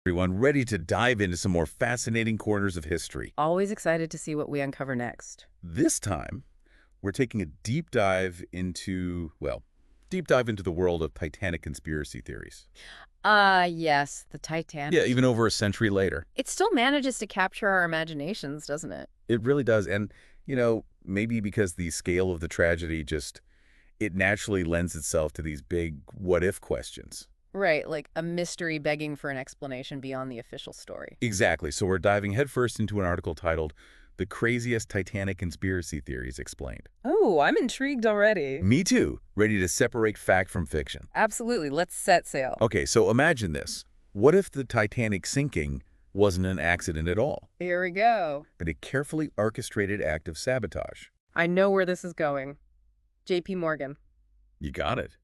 Everyone ready to dive into some more fascinating corners of history. Always excited to see what we uncover next. This time, we're taking a deep dive into the world of Titanic conspiracy theories. Yes, the Titanic. Yeah, even over a century later. It still manages to capture our imaginations, doesn't it? It really does. And, maybe because the scale of the tragedy it naturally lends itself to these big what-if questions. Right, like a mystery begging for an explanation beyond the official story. Exactly. So we're diving headfirst into an article titled The Craziest Titanic Conspiracy Theories Explained. Oh, I'm intrigued already. Me too, ready to separate fact from fiction. Absolutely, let's set sail. Okay, so imagine this. What if the Titanic sinking wasn't an accident at all, Here we go. but a carefully orchestrated act of sabotage? I know where this is going. J.P. Morgan. You got it.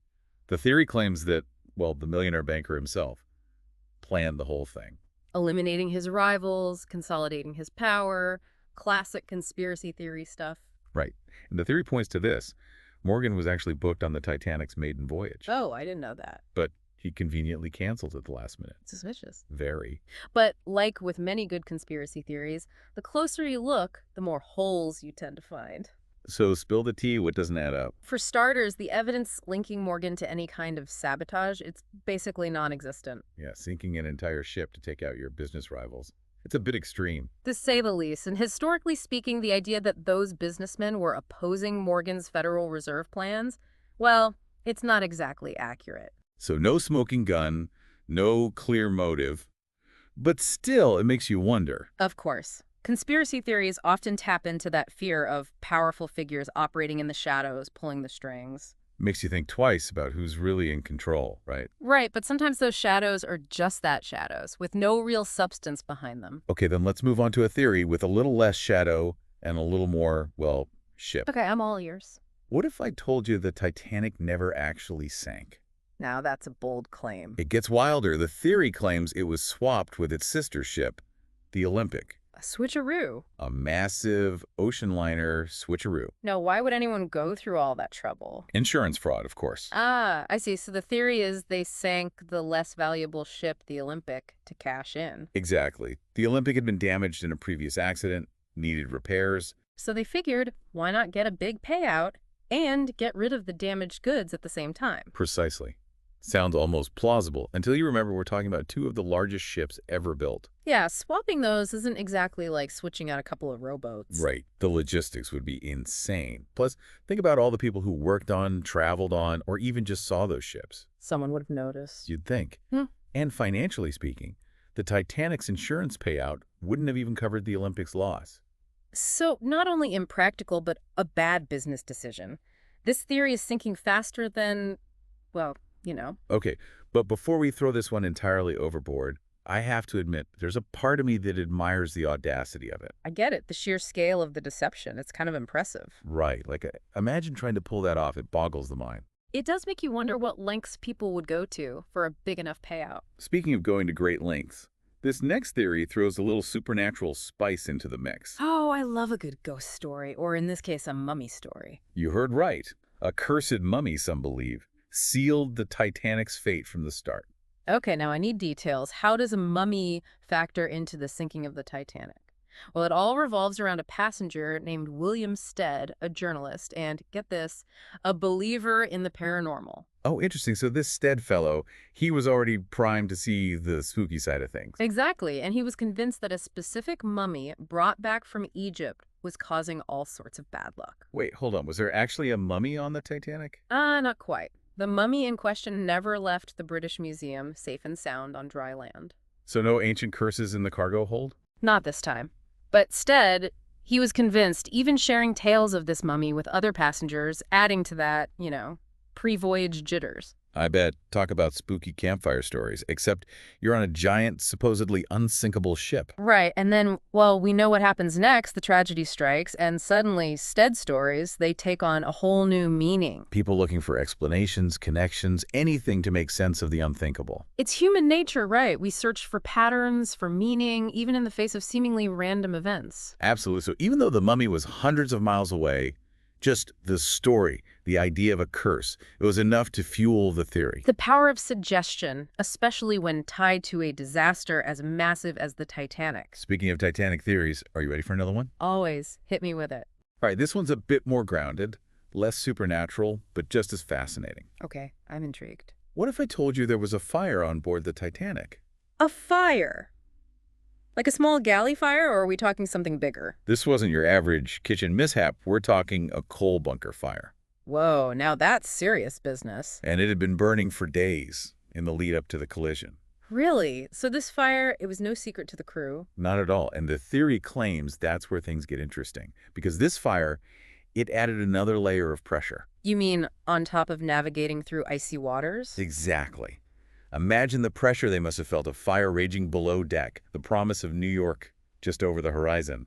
The theory claims that, the millionaire banker himself planned the whole thing. Eliminating his rivals, consolidating his power, classic conspiracy theory stuff. Right. And the theory points to this. Morgan was actually booked on the Titanic's maiden voyage, Oh, I didn't know that. but he conveniently canceled at the last minute. Suspicious. Very. But like with many good conspiracy theories, the closer you look, the more holes you tend to find. So spill the tea, what doesn't add up? For starters, the evidence linking Morgan to any kind of sabotage, it's basically non-existent. Yeah, sinking an entire ship to take out your business rivals. It's a bit extreme. To say the least, and historically speaking, the idea that those businessmen were opposing Morgan's Federal Reserve plans, well, it's not exactly accurate. So no smoking gun, no clear motive. But still, it makes you wonder. Of course. Conspiracy theories often tap into that fear of powerful figures operating in the shadows, pulling the strings. Makes you think twice about who's really in control, right? Right, but sometimes those shadows are just that, shadows, with no real substance behind them. Okay, then let's move on to a theory with a little less shadow and a little more, ship. Okay, I'm all ears. What if I told you the Titanic never actually sank? Now that's a bold claim. It gets wilder. The theory claims it was swapped with its sister ship, the Olympic. A switcheroo. A massive ocean liner switcheroo. Now, why would anyone go through all that trouble? Insurance fraud, of course. Ah, I see. So the theory is they sank the less valuable ship, the Olympic, to cash in. Exactly. The Olympic had been damaged in a previous accident, needed repairs. So they figured, why not get a big payout and get rid of the damaged goods at the same time? Precisely. Sounds almost plausible, until you remember we're talking about two of the largest ships ever built. Yeah, swapping those isn't exactly like switching out a couple of rowboats. Right. The logistics would be insane. Plus, think about all the people who worked on, traveled on, or even just saw those ships. Someone would have noticed. You'd think. And financially speaking, the Titanic's insurance payout wouldn't have even covered the Olympic's loss. So not only impractical, but a bad business decision. This theory is sinking faster than, Okay, but before we throw this one entirely overboard, I have to admit, there's a part of me that admires the audacity of it. I get it. The sheer scale of the deception. It's kind of impressive. Right, imagine trying to pull that off. It boggles the mind. It does make you wonder what lengths people would go to for a big enough payout. Speaking of going to great lengths, this next theory throws a little supernatural spice into the mix. Oh, I love a good ghost story, or in this case, a mummy story. You heard right. A cursed mummy, some believe, sealed the Titanic's fate from the start. Okay, now I need details. How does a mummy factor into the sinking of the Titanic? Well, it all revolves around a passenger named William Stead, a journalist, and, get this, a believer in the paranormal. Oh, interesting. So this Stead fellow, he was already primed to see the spooky side of things. Exactly, and he was convinced that a specific mummy brought back from Egypt was causing all sorts of bad luck. Wait, hold on. Was there actually a mummy on the Titanic? Not quite. The mummy in question never left the British Museum safe and sound on dry land. So no ancient curses in the cargo hold? Not this time. But Stead, he was convinced, even sharing tales of this mummy with other passengers, adding to that, pre-voyage jitters. I bet. Talk about spooky campfire stories, except you're on a giant, supposedly unsinkable ship. Right, and then, well, we know what happens next. The tragedy strikes, and suddenly Stead stories, they take on a whole new meaning. People looking for explanations, connections, anything to make sense of the unthinkable. It's human nature, right? We search for patterns, for meaning, even in the face of seemingly random events. Absolutely. So even though the mummy was hundreds of miles away, Just the story, the idea of a curse, it was enough to fuel the theory. The power of suggestion, especially when tied to a disaster as massive as the Titanic. Speaking of Titanic theories, are you ready for another one? Always hit me with it. All right, this one's a bit more grounded, less supernatural, but just as fascinating. Okay, I'm intrigued. What if I told you there was a fire on board the Titanic? A fire? Like a small galley fire, or are we talking something bigger? This wasn't your average kitchen mishap. We're talking a coal bunker fire. Whoa, now that's serious business. And it had been burning for days in the lead up to the collision. Really? So this fire, it was no secret to the crew? Not at all. And the theory claims that's where things get interesting. Because this fire, it added another layer of pressure. You mean on top of navigating through icy waters? Exactly. Imagine the pressure they must have felt of fire raging below deck, the promise of New York just over the horizon.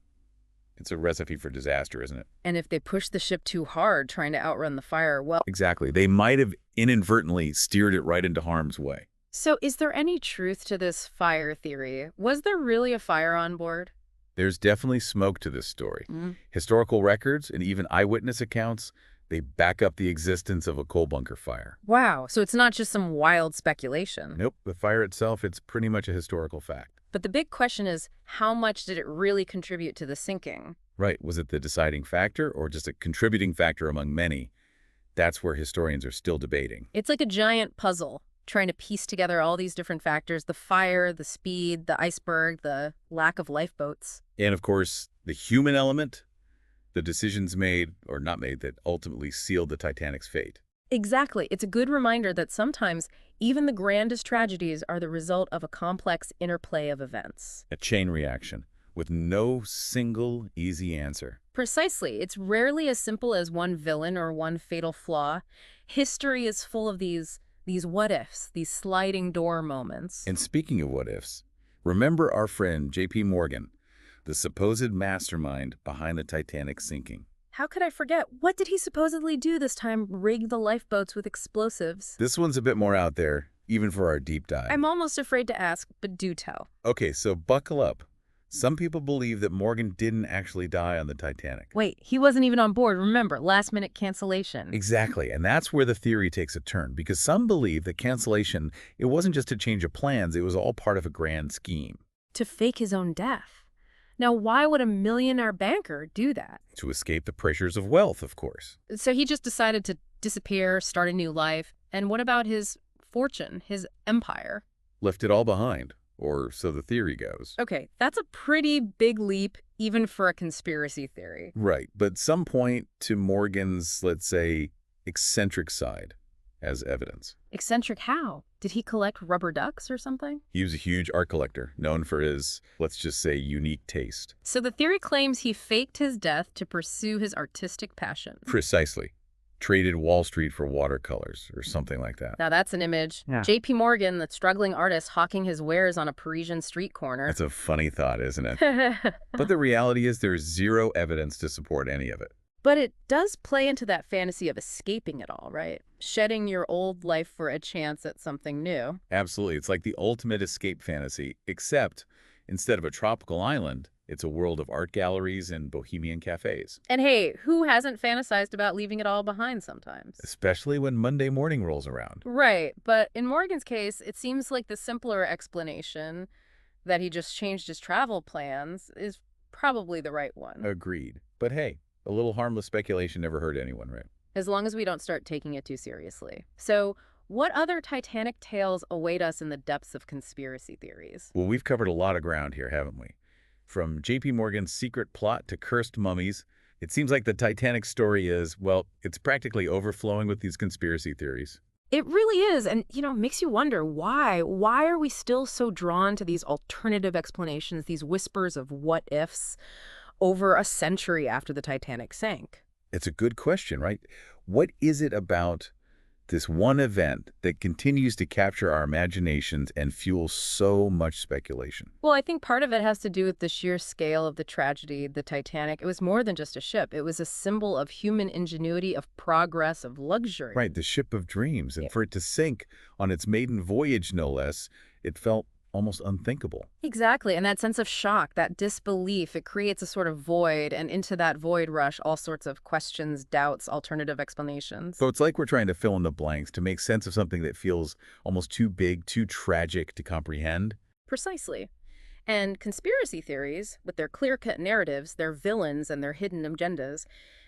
It's a recipe for disaster, isn't it? And if they pushed the ship too hard trying to outrun the fire, well... Exactly. They might have inadvertently steered it right into harm's way. So is there any truth to this fire theory? Was there really a fire on board? There's definitely smoke to this story. Historical records and even eyewitness accounts, they back up the existence of a coal bunker fire. Wow, so it's not just some wild speculation. Nope, the fire itself, it's pretty much a historical fact. But the big question is, how much did it really contribute to the sinking? Right, was it the deciding factor or just a contributing factor among many? That's where historians are still debating. It's like a giant puzzle, trying to piece together all these different factors, the fire, the speed, the iceberg, the lack of lifeboats. And of course, the human element, the decisions made or not made that ultimately sealed the Titanic's fate. Exactly. It's a good reminder that sometimes even the grandest tragedies are the result of a complex interplay of events. A chain reaction with no single easy answer. Precisely. It's rarely as simple as one villain or one fatal flaw. History is full of these what-ifs, these sliding door moments. And speaking of what-ifs, remember our friend J.P. Morgan, the supposed mastermind behind the Titanic sinking. How could I forget? What did he supposedly do this time? Rig the lifeboats with explosives? This one's a bit more out there, even for our deep dive. I'm almost afraid to ask, but do tell. Okay, so buckle up. Some people believe that Morgan didn't actually die on the Titanic. Wait, he wasn't even on board. Remember, last-minute cancellation. Exactly, and that's where the theory takes a turn, because some believe that cancellation, it wasn't just a change of plans, it was all part of a grand scheme. To fake his own death. Now, why would a millionaire banker do that? To escape the pressures of wealth, of course. So he just decided to disappear, start a new life. And what about his fortune, his empire? Left it all behind, or so the theory goes. Okay, that's a pretty big leap, even for a conspiracy theory. Right, but some point to Morgan's, let's say, eccentric side as evidence. Eccentric how? Did he collect rubber ducks or something? He was a huge art collector, known for his, let's just say, unique taste. So the theory claims he faked his death to pursue his artistic passion. Precisely. Traded Wall Street for watercolors or something like that. Now that's an image. Yeah. J.P. Morgan, the struggling artist hawking his wares on a Parisian street corner. That's a funny thought, isn't it? But the reality is there's zero evidence to support any of it. But it does play into that fantasy of escaping it all, right? Shedding your old life for a chance at something new. Absolutely. It's like the ultimate escape fantasy, except instead of a tropical island, it's a world of art galleries and bohemian cafes. And hey, who hasn't fantasized about leaving it all behind sometimes? Especially when Monday morning rolls around. Right, but in Morgan's case, it seems like the simpler explanation that he just changed his travel plans is probably the right one. Agreed. But hey, a little harmless speculation never hurt anyone, right? As long as we don't start taking it too seriously. So, what other Titanic tales await us in the depths of conspiracy theories? Well, we've covered a lot of ground here, haven't we? From J.P. Morgan's secret plot to cursed mummies, it seems like the Titanic story is, well, it's practically overflowing with these conspiracy theories. It really is, and, makes you wonder why. Why are we still so drawn to these alternative explanations, these whispers of what-ifs, over a century after the Titanic sank? It's a good question, right? What is it about this one event that continues to capture our imaginations and fuel so much speculation? Well, I think part of it has to do with the sheer scale of the tragedy, the Titanic. It was more than just a ship. It was a symbol of human ingenuity, of progress, of luxury. Right, the ship of dreams. And for it to sink on its maiden voyage, no less, it felt almost unthinkable. Exactly. And that sense of shock, that disbelief, it creates a sort of void. And into that void rush all sorts of questions, doubts, alternative explanations. So it's like we're trying to fill in the blanks to make sense of something that feels almost too big, too tragic to comprehend. Precisely. And conspiracy theories, with their clear cut narratives, their villains, and their hidden agendas,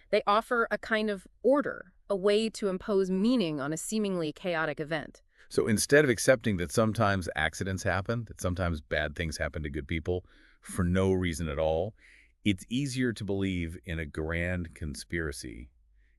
they offer a kind of order, a way to impose meaning on a seemingly chaotic event. So instead of accepting that sometimes accidents happen, that sometimes bad things happen to good people for no reason at all, it's easier to believe in a grand conspiracy,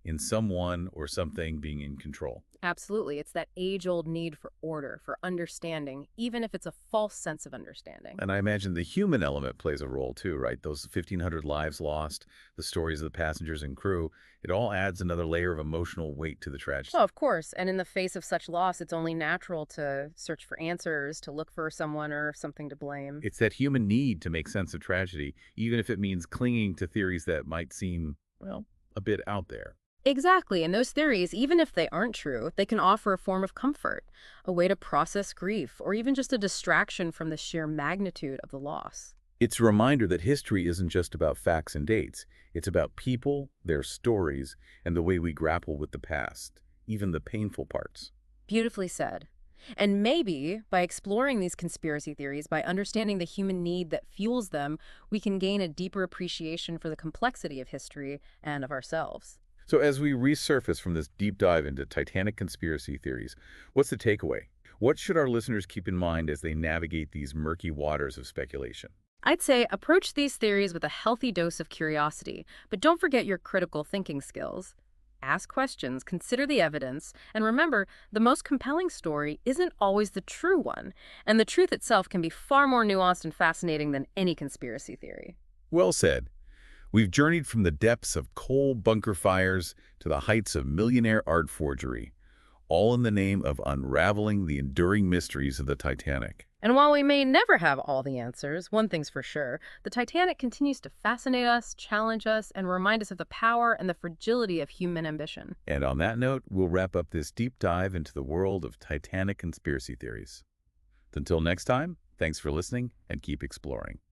in someone or something being in control. Absolutely. It's that age old need for order, for understanding, even if it's a false sense of understanding. And I imagine the human element plays a role too, right? Those 1,500 lives lost, the stories of the passengers and crew, it all adds another layer of emotional weight to the Oh, tragedy. of course. And in the face of such loss, it's only natural to search for answers, to look for someone or something to blame. It's that human need to make sense of tragedy, even if it means clinging to theories that might seem, well, a bit out there. Exactly. And those theories, even if they aren't true, they can offer a form of comfort, a way to process grief, or even just a distraction from the sheer magnitude of the loss. It's a reminder that history isn't just about facts and dates. It's about people, their stories, and the way we grapple with the past, even the painful parts. Beautifully said. And maybe by exploring these conspiracy theories, by understanding the human need that fuels them, we can gain a deeper appreciation for the complexity of history and of ourselves. So as we resurface from this deep dive into Titanic conspiracy theories, what's the takeaway? What should our listeners keep in mind as they navigate these murky waters of speculation? I'd say approach these theories with a healthy dose of curiosity, but don't forget your critical thinking skills. Ask questions, consider the evidence, and remember, the most compelling story isn't always the true one, and the truth itself can be far more nuanced and fascinating than any conspiracy theory. Well said. We've journeyed from the depths of coal bunker fires to the heights of millionaire art forgery, all in the name of unraveling the enduring mysteries of the Titanic. And while we may never have all the answers, one thing's for sure, the Titanic continues to fascinate us, challenge us, and remind us of the power and the fragility of human ambition. And on that note, we'll wrap up this deep dive into the world of Titanic conspiracy theories. Until next time, thanks for listening and keep exploring.